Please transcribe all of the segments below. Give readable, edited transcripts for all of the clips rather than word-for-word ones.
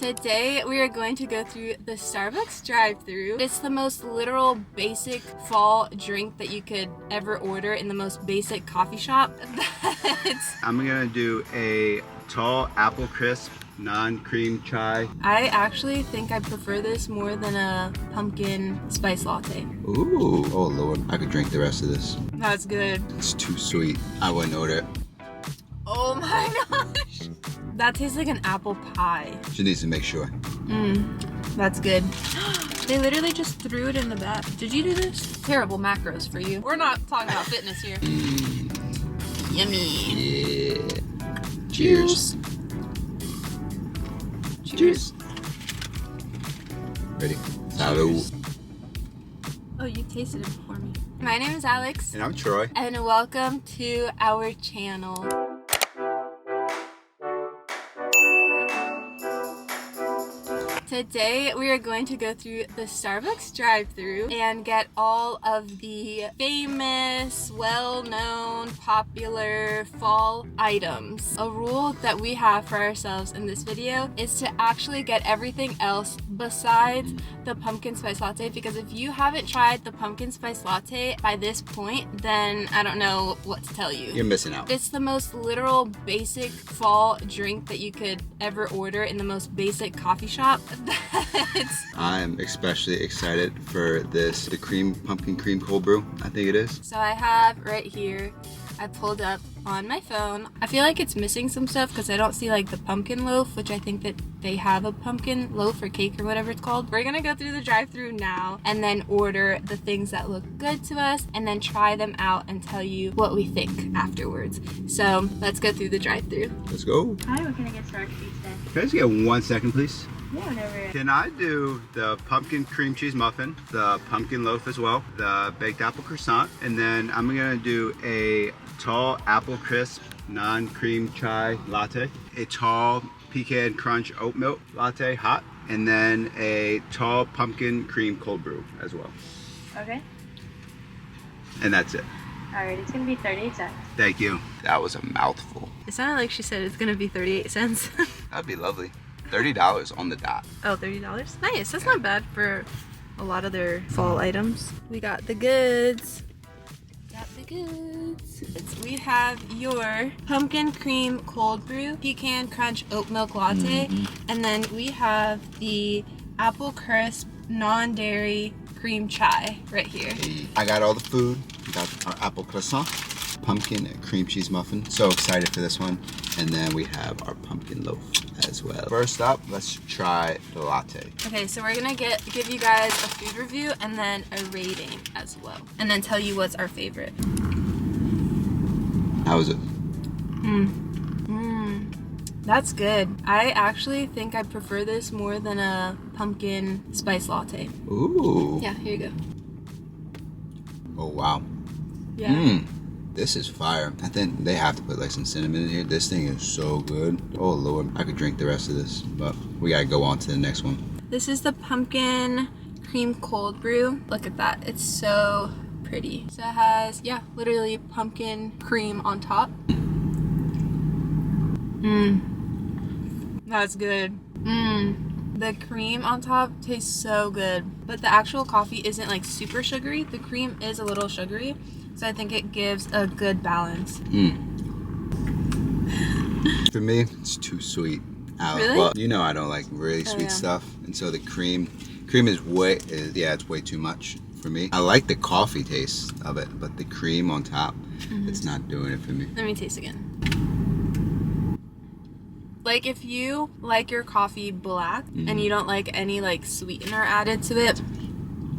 Today we are going to go through the Starbucks drive-thru. It's the most literal basic fall drink that you could ever order in the most basic coffee shop. I'm gonna do a tall apple crisp non-cream chai. I actually think I prefer this more than a pumpkin spice latte. Ooh, oh Lord, I could drink the rest of this. That's good. It's too sweet. I wouldn't order it. Oh my gosh. That tastes like an apple pie. She needs to make sure. That's good. They literally just threw it in the bag. Did you do this? Terrible macros for you. We're not talking about fitness here. Yummy. Yeah. Cheers. Cheers. Ready? Salud. Oh, you tasted it before me. My name is Alex. And I'm Troy. And welcome to our channel. Today we are going to go through the Starbucks drive-thru and get all of the famous, well-known, popular fall items. A rule that we have for ourselves in this video is to actually get everything else besides the pumpkin spice latte, because if you haven't tried the pumpkin spice latte by this point, then I don't know what to tell you. You're missing out. It's the most literal basic fall drink that you could ever order in the most basic coffee shop. I'm especially excited for this, the pumpkin cream cold brew, I think it is. So I have right here, I pulled up on my phone. I feel like it's missing some stuff because I don't see like the pumpkin loaf, which I think that they have a pumpkin loaf or cake or whatever it's called. We're gonna go through the drive-thru now and then order the things that look good to us and then try them out and tell you what we think afterwards. So let's go through the drive-thru. Let's go. Hi, what can I get started for you today? Can I just get 1 second, please? Yeah, whenever. Can I do the pumpkin cream cheese muffin, the pumpkin loaf as well, the baked apple croissant, and then I'm gonna do a tall apple crisp non-cream chai latte, a tall pecan crunch oat milk latte hot, and then a tall pumpkin cream cold brew as well. Okay. And that's it. Alright, it's gonna be 38 cents. Thank you. That was a mouthful. It sounded like she said it's gonna be 38 cents. That'd be lovely. $30 on the dot. Oh, $30? Nice, that's not bad for a lot of their fall items. We got the goods. We have your pumpkin cream cold brew, pecan crunch oat milk latte, and then we have the apple crisp non-dairy cream chai right here. I got all the food. We got our apple croissant, pumpkin cream cheese muffin. So excited for this one. And then we have our pumpkin loaf as well. First up, let's try the latte. Okay, so we're gonna give you guys a food review and then a rating as well, and then tell you what's our favorite. How is it? That's good. I actually think I prefer this more than a pumpkin spice latte. Ooh. Yeah, here you go. Oh wow. Yeah. This is fire. I think they have to put like some cinnamon in here. This thing is so good. Oh Lord, I could drink the rest of this, but we gotta go on to the next one. This is the pumpkin cream cold brew. Look at that. It's so pretty. So it has, yeah, literally pumpkin cream on top. That's good. The cream on top tastes so good, but the actual coffee isn't like super sugary. The cream is a little sugary, so I think it gives a good balance. For me, it's too sweet. Really? Well, you know I don't like really sweet stuff, and so the cream is it's way too much for me. I like the coffee taste of it, but the cream on top, it's not doing it for me. Let me taste again. Like if you like your coffee black and you don't like any like sweetener added to it,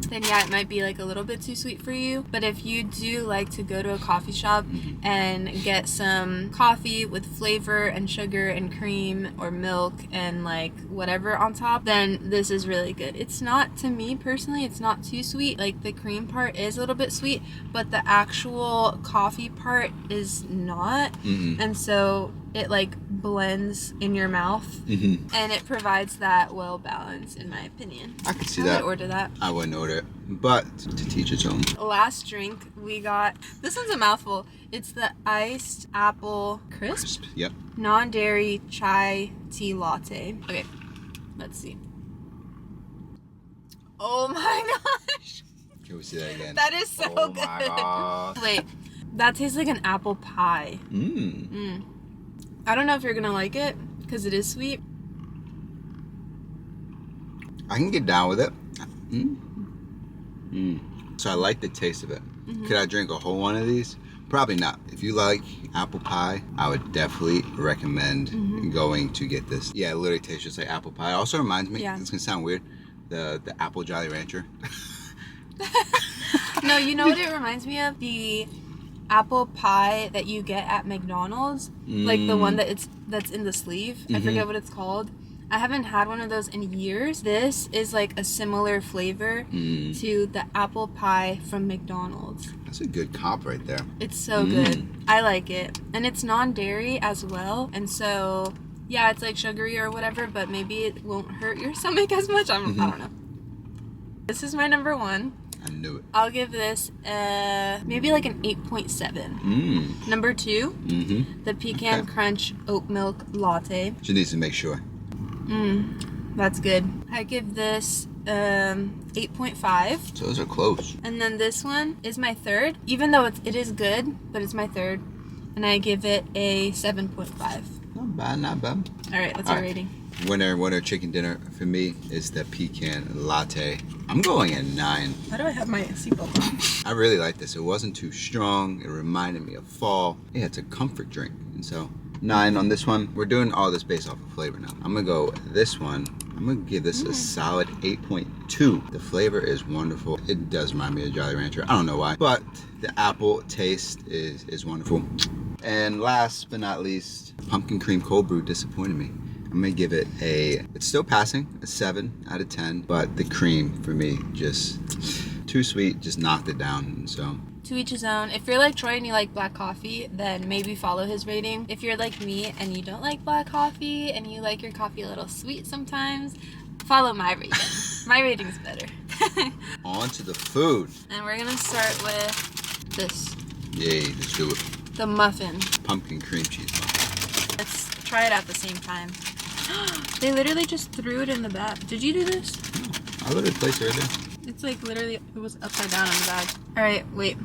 then yeah, it might be like a little bit too sweet for you. But if you do like to go to a coffee shop and get some coffee with flavor and sugar and cream or milk and like whatever on top, then this is really good. It's not, to me personally, it's not too sweet. Like the cream part is a little bit sweet, but the actual coffee part is not. And so it like blends in your mouth and it provides that well balance, in my opinion. I can see I that. would order that. I wouldn't order it, but to teach its own. Last drink we got, this one's a mouthful. It's the iced apple crisp Yep. non-dairy chai tea latte. Okay, Let's see. Oh my gosh. Can we see that again? That is so oh good. My God. Wait, that tastes like an apple pie. I don't know if you're gonna like it because it is sweet. I can get down with it. So I like the taste of it. Could I drink a whole one of these? Probably not. If you like apple pie, I would definitely recommend going to get this. Yeah, it literally tastes just like apple pie. It also reminds me, it's gonna sound weird, the apple Jolly Rancher. No, you know what it reminds me of? The apple pie that you get at McDonald's, like the one that's in the sleeve. I forget what it's called. I haven't had one of those in years. This is like a similar flavor to the apple pie from McDonald's. That's a good comp right there. It's so good. I like it. And it's non-dairy as well. And so, yeah, it's like sugary or whatever, but maybe it won't hurt your stomach as much. I don't know. This is my number one. I knew it. I'll give this maybe like an 8.7. Number two, the Pecan Crunch Oat Milk Latte. She needs to make sure. That's good. I give this 8.5. So those are close. And then this one is my third, even though it is good, but it's my third. And I give it a 7.5. Not bad, not bad. All right, that's our rating. Winner chicken dinner for me is the pecan latte. I'm going at 9. Why do I have my seatbelt on? I really like this. It wasn't too strong. It reminded me of fall. Yeah, it's a comfort drink. And so 9 on this one. We're doing all this based off of flavor now. I'm gonna go this one. I'm gonna give this a solid 8.2. The flavor is wonderful. It does remind me of Jolly Rancher. I don't know why, but the apple taste is wonderful. And last but not least, pumpkin cream cold brew disappointed me. I'm gonna give it it's still passing, a 7 out of 10, but the cream for me just too sweet, just knocked it down. So to each his own. If you're like Troy and you like black coffee, then maybe follow his rating. If you're like me and you don't like black coffee and you like your coffee a little sweet sometimes, follow my rating. My rating's better. On to the food. And we're gonna start with this. Yay, let's do it. The muffin. Pumpkin cream cheese muffin. Let's try it at the same time. They literally just threw it in the bag. Did you do this? No, I literally placed it right there. It's like literally, it was upside down in the bag. Alright, wait.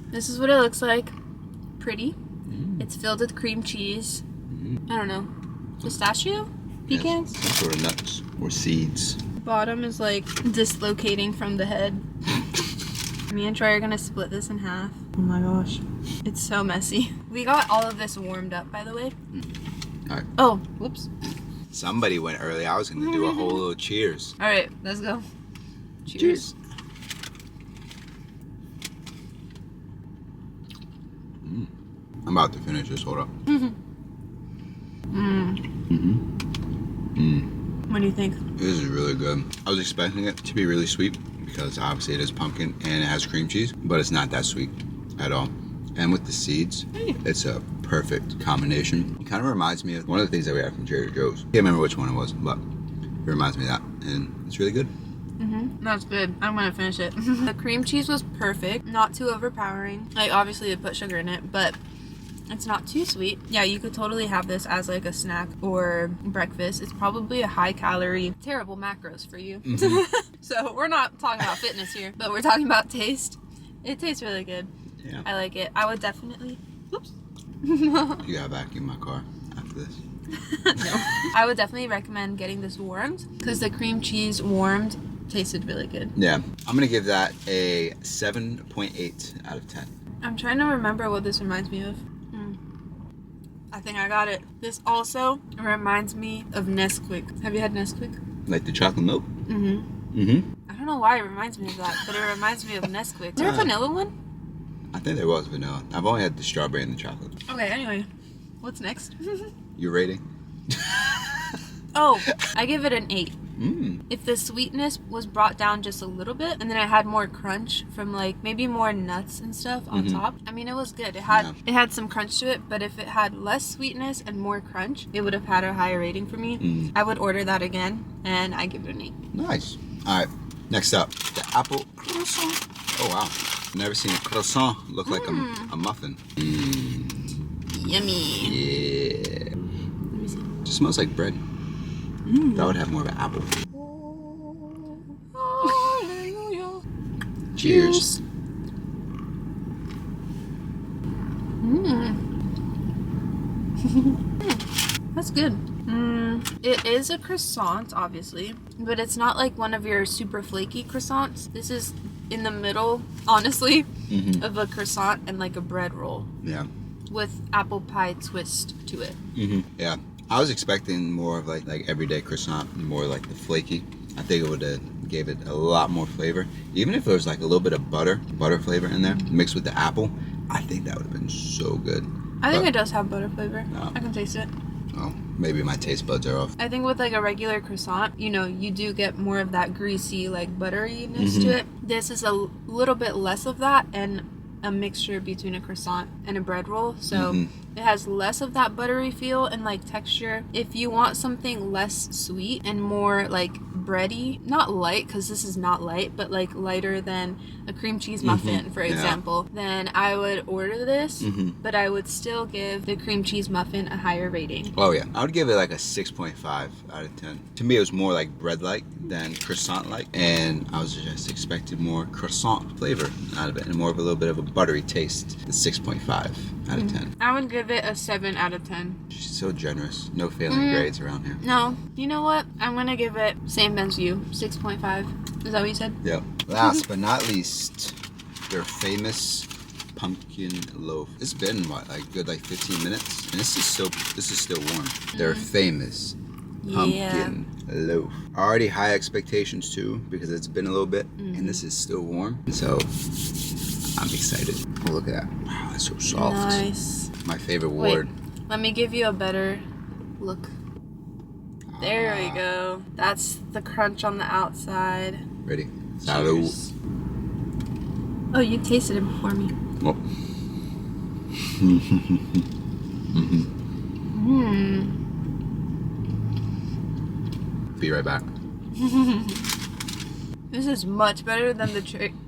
This is what it looks like. Pretty. It's filled with cream cheese. I don't know. Pistachio? Pecans? Yes, some sort of nuts or seeds. Bottom is like dislocating from the head. Me and Troy are gonna split this in half. Oh my gosh. It's so messy. We got all of this warmed up, by the way. Alright. Oh, whoops. Somebody went early. I was gonna do a whole little cheers. Alright, let's go. Cheers. I'm about to finish this. Hold up. What do you think? This is really good. I was expecting it to be really sweet because obviously it is pumpkin and it has cream cheese, but it's not that sweet at all. And with the seeds, it's a perfect combination. It kind of reminds me of one of the things that we had from Trader Joe's. Can't remember which one it was, but it reminds me of that, and it's really good. That's good. I'm gonna finish it. The cream cheese was perfect, not too overpowering. Like obviously they put sugar in it, but it's not too sweet. Yeah, you could totally have this as like a snack or breakfast. It's probably a high calorie, terrible macros for you. So we're not talking about fitness here, but we're talking about taste. It tastes really good. Yeah. I like it. I would definitely, oops. You gotta vacuum my car after this. No. I would definitely recommend getting this warmed because the cream cheese warmed tasted really good. Yeah, I'm gonna give that a 7.8 out of 10. I'm trying to remember what this reminds me of. I think I got it. This also reminds me of Nesquik. Have you had Nesquik? Like the chocolate milk? I don't know why it reminds me of that, but it reminds me of Nesquik. Is there a vanilla one? I think there was vanilla. I've only had the strawberry and the chocolate. Okay, anyway. What's next? Your rating? Oh, I give it an 8. If the sweetness was brought down just a little bit and then I had more crunch from like maybe more nuts and stuff on top, I mean it was good. It had some crunch to it, but if it had less sweetness and more crunch, it would have had a higher rating for me. I would order that again and I give it an 8. Nice. Alright, next up, the apple croissant. Oh wow, never seen a croissant look like a muffin. Yummy. Yeah. Let me see. Just smells like bread. That would have more of an apple. Hallelujah. Cheers. That's good. It is a croissant, obviously, but it's not like one of your super flaky croissants. This is in the middle, honestly, of a croissant and like a bread roll. Yeah. With apple pie twist to it. Yeah. I was expecting more of like everyday croissant, more like the flaky. I think it would have gave it a lot more flavor. Even if there was like a little bit of butter flavor in there, mixed with the apple, I think that would have been so good. I think it does have butter flavor. No. I can taste it. Oh, maybe my taste buds are off. I think with like a regular croissant, you know, you do get more of that greasy, like butteriness to it. This is a little bit less of that and a mixture between a croissant and a bread roll. So it has less of that buttery feel and like texture. If you want something less sweet and more like bready, not light, because this is not light, but like lighter than a cream cheese muffin, for example, then I would order this, but I would still give the cream cheese muffin a higher rating. Oh yeah, I would give it like a 6.5 out of 10. To me, it was more like bread-like than croissant-like, and I was just expecting more croissant flavor out of it, and more of a little bit of a buttery taste. The 6.5 out of 10. I would give it a 7 out of 10. She's so generous. No failing grades around here. No, you know what? I'm gonna give it same as you, 6.5. Is that what you said? Yep. Last but not least, their famous pumpkin loaf. It's been what, like good like 15 minutes, and this is still warm. Their famous pumpkin loaf. Already high expectations too, because it's been a little bit, and this is still warm. So I'm excited. Oh, look at that! Wow, that's so soft. Nice. My favorite Wait, word. let me give you a better look. There we go. That's the crunch on the outside. Ready? Salud. Cheers. Oh, you tasted it before me. Oh. Be right back. This is much better than the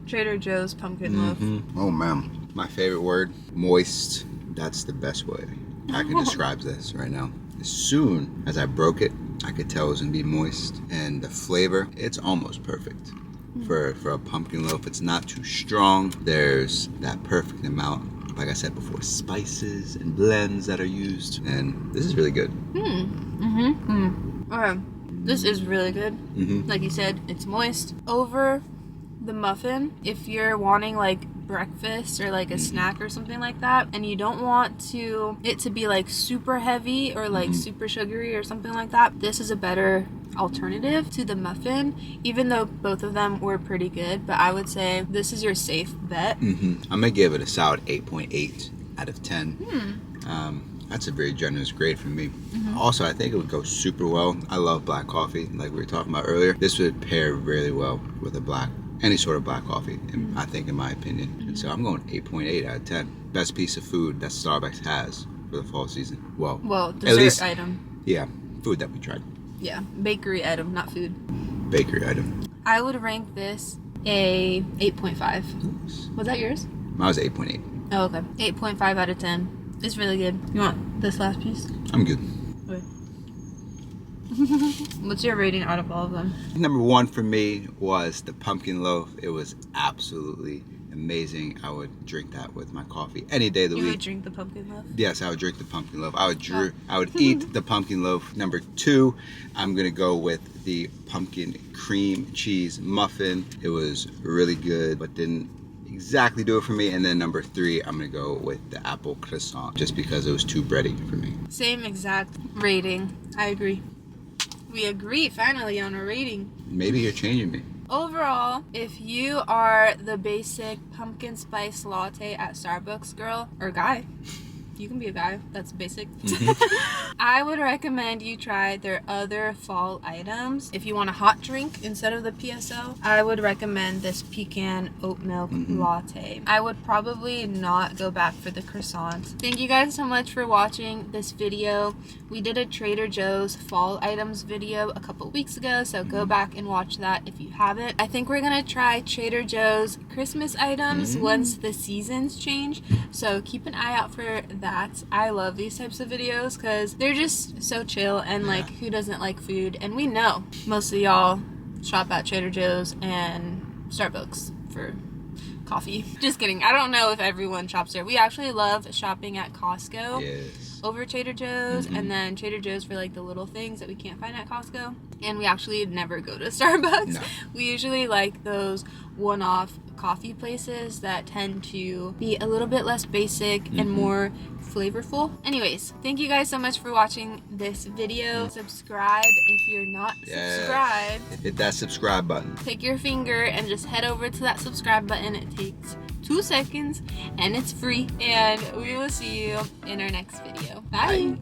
Trader Joe's pumpkin loaf. Oh man, my favorite word, moist. That's the best way I can describe this right now. As soon as I broke it, I could tell it was gonna be moist, and the flavor, it's almost perfect for a pumpkin loaf. It's not too strong. There's that perfect amount, like I said before, spices and blends that are used, and this is really good. Okay, this is really good. Like you said, it's moist. Over the muffin, if you're wanting like breakfast or like a snack or something like that, and you don't want it to be like super heavy or like super sugary or something like that, this is a better alternative to the muffin, even though both of them were pretty good. But I would say this is your safe bet. I'm gonna give it a solid 8.8 out of 10. That's a very generous grade for me. Also, I think it would go super well. I love black coffee, like we were talking about earlier. This would pair really well with any sort of black coffee, I think, in my opinion. And so I'm going 8.8 out of 10. Best piece of food that Starbucks has for the fall season. Well, Dessert at least, item. Yeah, food that we tried. Yeah, bakery item, not food. Bakery item. I would rank this a 8.5. Was that yours? Mine was 8.8. Oh, okay. 8.5 out of 10. It's really good. You want this last piece? I'm good. Okay. What's your rating out of all of them? Number one for me was the pumpkin loaf. It was absolutely amazing. I would drink that with my coffee any day of the week. You would drink the pumpkin loaf? Yes, I would drink the pumpkin loaf. I would eat the pumpkin loaf. Number two, I'm gonna go with the pumpkin cream cheese muffin. It was really good, but didn't exactly do it for me. And then number three, I'm gonna go with the apple croissant, just because it was too bready for me. Same exact rating. I agree. We agree finally on a rating. Maybe you're changing me. Overall, if you are the basic pumpkin spice latte at Starbucks girl or guy, you can be a guy, that's basic. I would recommend you try their other fall items. If you want a hot drink instead of the PSL, I would recommend this pecan oat milk latte. I would probably not go back for the croissant. Thank you guys so much for watching this video. We did a Trader Joe's fall items video a couple weeks ago, so go back and watch that if you haven't. I think we're gonna try Trader Joe's Christmas items once the seasons change, so keep an eye out for that. that. I love these types of videos because they're just so chill, and like, who doesn't like food? And we know most of y'all shop at Trader Joe's and Starbucks for coffee. Just kidding. I don't know if everyone shops there. We actually love shopping at Costco. Yes. Over Trader Joe's, and then Trader Joe's for like the little things that we can't find at Costco. And we actually never go to Starbucks. No. We usually like those one-off coffee places that tend to be a little bit less basic and more flavorful. Anyways, thank you guys so much for watching this video. Subscribe if you're not subscribed. Hit that subscribe button. Take your finger and just head over to that subscribe button. It takes 2 seconds and it's free, and we will see you in our next video. Bye.